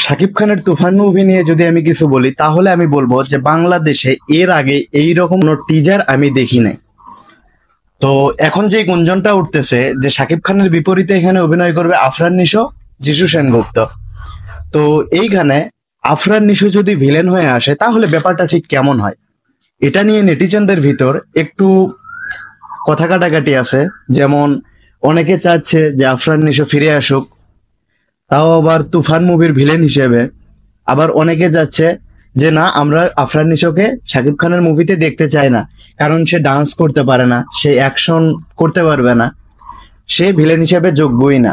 শাকিব খানের তুফান মুভি নিয়ে যদি আমি কিছু বলি তাহলে আমি বলবো যে বাংলাদেশে এর আগে এইরকম কোনো টিজার আমি দেখি নাই। তো এখন যে গুঞ্জনটা উঠতেছে যে শাকিব খানের বিপরীতে এখানে অভিনয় করবে আফরান নিশো, যিশু সেনগুপ্ত। তো এইখানে আফরান নিশো যদি ভিলেন হয়ে আসে তাহলে ব্যাপারটা ঠিক কেমন হয়, এটা নিয়ে নেটিজনদের ভিতর একটু কথা কাটাকাটি আছে। যেমন অনেকে চাচ্ছে যে আফরান নিশো ফিরে আসুক, তাও আবার তুফান মুভির ভিলেন হিসেবে। আবার অনেকে যাচ্ছে যে না, আমরা আফরান নিশোকে শাকিব খানের মুভিতে দেখতে চাই না, কারণ সে ডান্স করতে পারে না, সে অ্যাকশন করতে পারবে না, সে ভিলেন হিসেবে যোগ্যই না।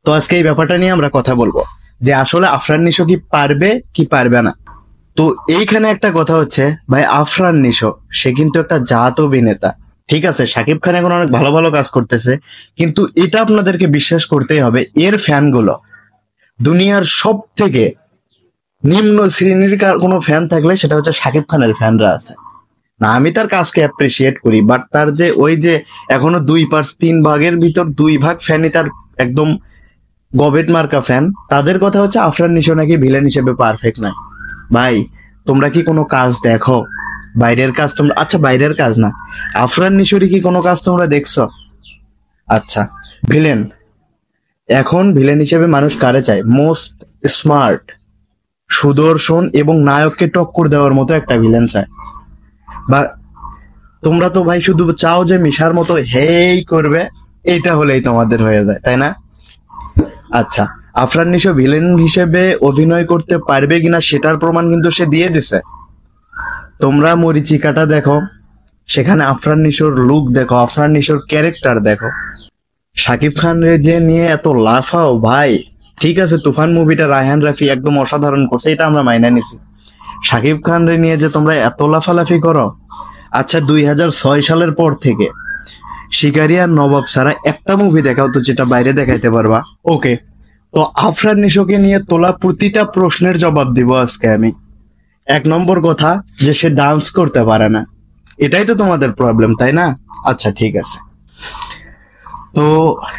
তো আজকে এই ব্যাপারটা নিয়ে আমরা কথা বলবো যে আসলে আফরান নিশো কি পারবে কি পারবে না। তো এইখানে একটা কথা হচ্ছে, ভাই আফরান নিশো সে কিন্তু একটা জাত অভিনেতা। ঠিক আছে, শাকিব খান এখন অনেক ভালো ভালো কাজ করতেছে, কিন্তু এটা আপনাদেরকে বিশ্বাস করতেই হবে, এর ফ্যানগুলো দুনিয়ার সব থেকে নিম্ন শ্রেণীর কোনো ফ্যান থাকলে সেটা হচ্ছে শাকিব খানের ফ্যানরা আছে। না, আমি তার কাজকে অ্যাপ্রিসিয়েট করি, বাট তার যে ওই যে এখনো 2/3 ভাগের ভিতর 2 ভাগ ফ্যানই তার একদম গবেট মার্কা ফ্যান। তাদের কথা হচ্ছে আফরান নিশো নাকি ভিলেন হিসেবে পারফেক্ট নয়। ভাই তোমরা কি কোনো কাজ দেখো? বাইরের কাজ তোমরা, আচ্ছা বাইরের কাজ না, আফরান নিশোরই কি কোনো কাজ তোমরা দেখছো? আচ্ছা, ভিলেন, এখন ভিলেন হিসেবে মানুষ কারে চায়? মোস্ট স্মার্ট, সুদর্শন এবং নায়ককে টক্কর দেওয়ার মতো একটা ভিলেন চায়। বা তোমরা তো ভাই শুধু চাও যে মিশার মতো হেই করবে, এইটা হলেই তোমাদের হয়ে যায়, তাই না? আচ্ছা, আফরান নিশো ভিলেন হিসেবে অভিনয় করতে পারবে কিনা সেটার প্রমাণ কিন্তু সে দিয়ে দিছে। তোমরা মরিচিকাটা দেখো, সেখানে আফরান নিশোর লুক দেখো, আফরান নিশোর ক্যারেক্টার দেখো। শাকিব খান রে যে নিয়ে এত লাফাও ভাই, ঠিক আছে তুফান মুভিটা রায়হান রাফি একদম অসাধারণ করছে, এটা আমরা মাইনা নিছি। শাকিব খান রে নিয়ে যে তোমরা এত লাফালাফি করো, আচ্ছা 2006 সালের পর থেকে শিকারি আর নবাব ছাড়া একটা মুভি দেখাও তো যেটা বাইরে দেখাইতে পারবা। ওকে, তো আফরান নিশোকে নিয়ে তোলা প্রতিটা প্রশ্নের জবাব দিব আজকে আমি। 1 নম্বর কথা, যে সে ডান্স করতে পারে না, এটাই তো তোমাদের প্রবলেম, তাই না? আচ্ছা ঠিক আছে। তো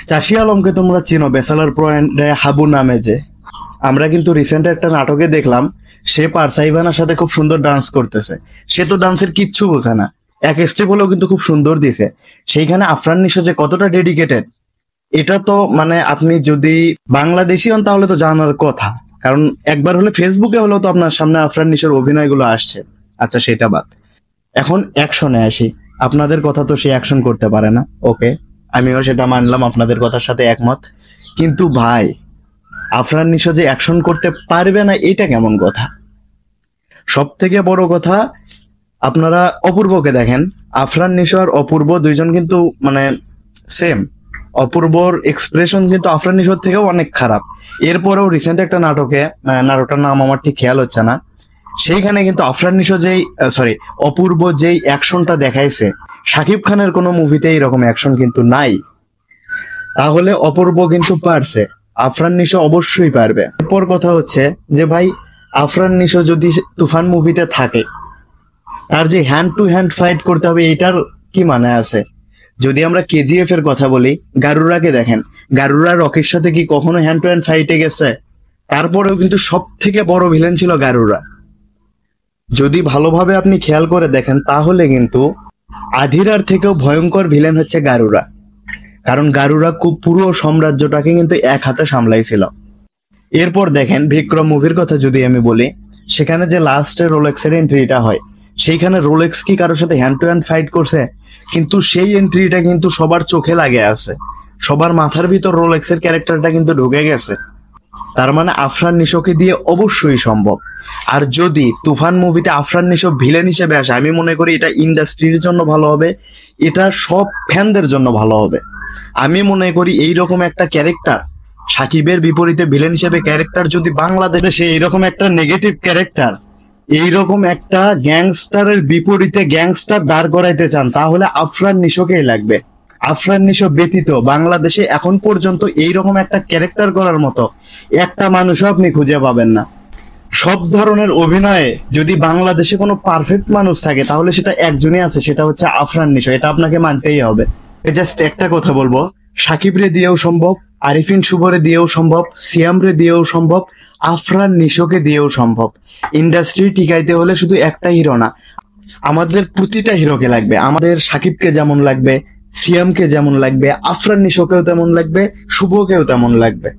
চাষি আলমকে তোমরা চিনো, ব্যাচেলার পয়েন্টে হাবু নামে যে, আমরা কিন্তু রিসেন্ট একটা নাটকে দেখলাম সে পারসাইভানার সাথে খুব সুন্দর ডান্স করতেছে। সে তো ডান্সের কিচ্ছু বোঝে না, এক স্টেপ হলেও কিন্তু খুব সুন্দর দিছে। সেইখানে আফরান নিশো যে কতটা ডেডিকেটেড, এটা তো মানে আপনি যদি বাংলাদেশি হন তাহলে তো জানার কথা, কারণ একবার হলে ফেসবুকে হলেও তো আপনার সামনে আফরান নিশোর অভিনয়গুলো আসছে। আচ্ছা সেটা বাদ, এখন অ্যাকশনে আসি। আপনাদের কথা তো সে অ্যাকশন করতে পারে না, ওকে, আমিও সেটা মানলাম, আপনাদের কথার সাথে একমত। কিন্তু ভাই আফরান নিশো যে অ্যাকশন করতে পারবে না, এটা কেমন কথা? সব থেকে বড় কথা, আপনারা অপূর্বকে দেখেন, আফরান নিশো আর অপূর্ব দুইজন কিন্তু মানে সেম। অপূর্বর এক্সপ্রেশন কিন্তু আফরান নিশোর থেকেও অনেক খারাপ। এরপরেও রিসেন্ট একটা নাটকে, নাটকটার নাম আমার ঠিক খেয়াল হচ্ছে না, সেইখানে কিন্তু আফরান নিশো যেই অপূর্ব যেই অ্যাকশনটা দেখাইছে, শাকিব খানের কোনো মুভিতে এরকম অ্যাকশন কিন্তু নাই। তাহলে অপূর্ব কিন্তু পারছে, আফরান নিশো অবশ্যই পারবে। এরপর কথা হচ্ছে যে ভাই আফরান নিশো যদি তুফান মুভিতে থাকে, তার যে হ্যান্ড টু হ্যান্ড ফাইট করতে হবে, এটার কি মানে আছে? যদি আমরা কেজিএফ এর কথা বলি, গারুরাকে দেখেন, গারুরা রকির সাথে কি কখনো হ্যান্ড টু হ্যান্ড ফাইটে গেছে? তারপরেও কিন্তু সব থেকে বড় ভিলেন ছিল গারুরা। যদি ভালোভাবে আপনি খেয়াল করে দেখেন তাহলে কিন্তু আধিরার থেকেও ভয়ঙ্কর ভিলেন হচ্ছে গারুরা, কারণ গারুরা খুব পুরো সাম্রাজ্যটাকে কিন্তু এক হাতে সামলাইছিল। এরপর দেখেন বিক্রম মুভির কথা যদি আমি বলি, সেখানে যে লাস্টে রোলেক্সের এন্ট্রিটা হয়, সেইখানে রোলেক্স কি কারোর সাথে হ্যান্ড টু হ্যান্ড ফাইট করছে? কিন্তু সেই এন্ট্রিটা কিন্তু সবার চোখে লাগে আছে, সবার মাথার ভিতর রোলেক্সের ক্যারেক্টারটা কিন্তু ঢুকে গেছে। তার মানে আফরান নিশোকে দিয়ে অবশ্যই সম্ভব। আর যদি তুফান মুভিতে আফরান নিশো ভিলেন হিসেবে আসে, আমি মনে করি এটা ইন্ডাস্ট্রির জন্য ভালো হবে, এটা সব ফ্যানদের জন্য ভালো হবে। আমি মনে করি এইরকম একটা ক্যারেক্টার, সাকিবের বিপরীতে ভিলেন হিসেবে ক্যারেক্টার যদি বাংলাদেশে এইরকম একটা নেগেটিভ ক্যারেক্টার, এইরকম একটা গ্যাংস্টারের বিপরীতে গ্যাংস্টার দাঁড় করাইতে চান, তাহলে আফরান নিশোকেই লাগবে। আফরান নিশো ব্যতীত বাংলাদেশে এখন পর্যন্ত এইরকম একটা ক্যারেক্টার করার মতো একটা মানুষও আপনি খুঁজে পাবেন না। সব ধরনের অভিনয়ে যদি বাংলাদেশে কোনো পারফেক্ট মানুষ থাকে তাহলে সেটা একজনই আছে, সেটা হচ্ছে আফরান নিশো, এটা আপনাকে মানতেই হবে। জাস্ট একটা কথা বলবো, সাকিব রে দিয়েও সম্ভব, আরিফিন শুভরে দিয়েও সম্ভব, সিয়াম রে দিয়েও সম্ভব, আফরান নিশোকে দিয়েও সম্ভব। ইন্ডাস্ট্রি টিকাইতে হলে শুধু একটা হিরো না, আমাদের প্রতিটা হিরোকে লাগবে। আমাদের সাকিবকে যেমন লাগবে, সিয়ামকে যেমন লাগবে, আফরান নিশোকেও তেমন লাগবে, শুভকেও তেমন লাগবে।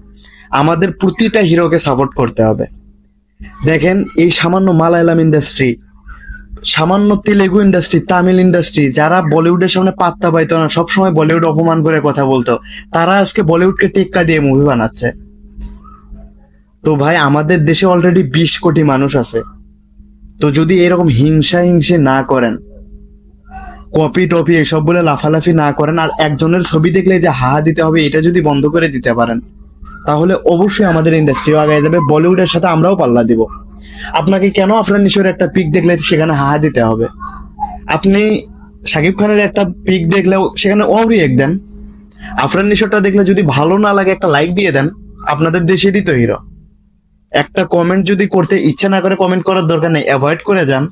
আমাদের প্রতিটা হিরোকে সাপোর্ট করতে হবে। দেখেন, এই সামান্য মালায়ালাম ইন্ডাস্ট্রি, সামান্য তেলেগু ইন্ডাস্ট্রি, তামিল ইন্ডাস্ট্রি, যারা বলিউডের সামনে পাত্তা পাইতো না, সবসময় বলিউড অপমান করে কথা বলতো, তারা আজকে বলিউডকে টেক্কা দিয়ে মুভি বানাচ্ছে। তো ভাই, আমাদের দেশে অলরেডি 20 কোটি মানুষ আছে। তো যদি এরকম হিংসা হিংসি না করেন, কপি টপি এসব বলে লাফালাফি না করেন, আর একজনের ছবি দেখলে যে হা দিতে হবে এটা যদি বন্ধ করে দিতে পারেন, তাহলে অবশ্যই আমাদের ইন্ডাস্ট্রিও আগায় যাবে, বলিউডের সাথে আমরাও পাল্লা দিব। আপনাকে কেন আফরান নিশোর একটা পিক দেখলে সেখানে হা দিতে হবে? আপনি শাকিব খানের একটা পিক দেখলেও সেখানে রিয়েক্ট দেন। আফরান নিশোরটা দেখলে যদি ভালো না লাগে একটা লাইক দিয়ে দেন। আপনাদের দেশেরই তো হিরো। একটা কমেন্ট যদি করতে ইচ্ছা না করে কমেন্ট করার দরকার নেই, অ্যাভয়েড করে যান।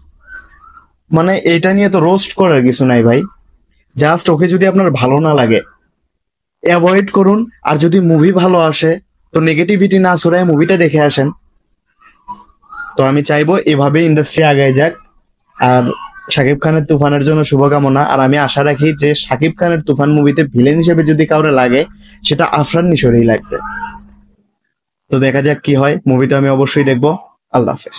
মানে এটা নিয়ে তো রোস্ট করার কিছু নাই ভাই। জাস্ট ওকে যদি আপনার ভালো না লাগে অ্যাভয়েড করুন। আর যদি মুভি ভালো আসে তো নেগেটিভিটি না ছড়ায় মুভিটা দেখে আসেন। তো আমি চাইবো এভাবে ইন্ডাস্ট্রি আগায় যাক। আর শাকিব খানের তুফানের জন্য শুভকামনা। আর আমি আশা রাখি যে শাকিব খানের তুফান মুভিতে ভিলেন হিসেবে যদি কাউরে লাগে, সেটা আফরান নিশোরেই লাগবে। তো দেখা যাক কি হয়, মুভিতে আমি অবশ্যই দেখবো। আল্লাহ হাফেজ।